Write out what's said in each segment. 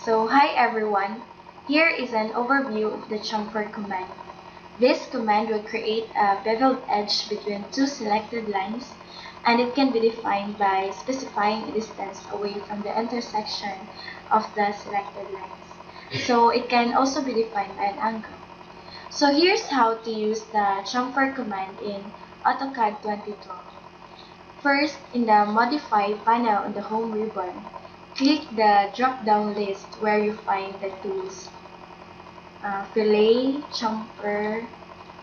So hi everyone, here is an overview of the chamfer command. This command will create a beveled edge between two selected lines, and it can be defined by specifying a distance away from the intersection of the selected lines. So it can also be defined by an angle. So here's how to use the chamfer command in AutoCAD 2012. First, in the Modify panel on the Home ribbon, click the drop-down list where you find the tools Fillet, Chamfer,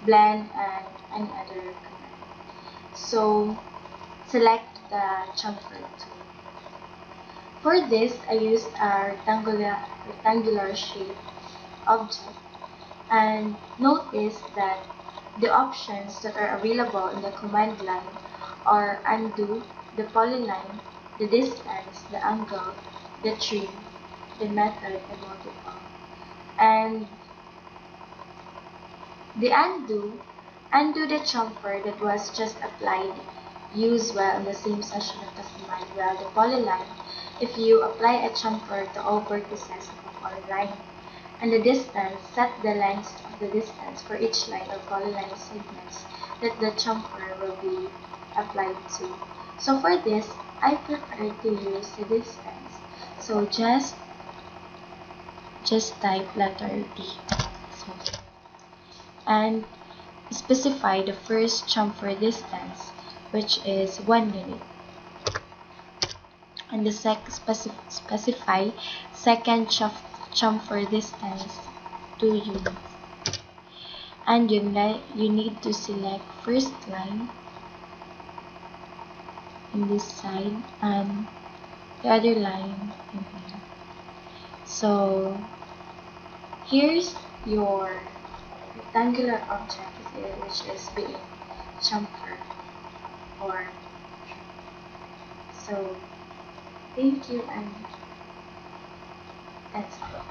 Blend, and any other command. So, select the chamfer tool. For this, I used a rectangular shape object, and notice that the options that are available in the command line are undo, the polyline, the distance, the angle, the trim, the method, and multiple. And the undo the chamfer that was just applied, use well in the same section of the command, while the polyline, if you apply a chamfer to all vertices of a polyline. And the distance, set the length of the distance for each line or polyline segments that the chamfer will be applied to. So for this, I prefer to use the distance. So just type letter D. And specify the first chamfer distance, which is 1 unit. And the specify second chamfer distance, 2 units. And you need to select first line in this side and the other line in here. So here's your rectangular object which is being chamfered. So thank you, and that's all.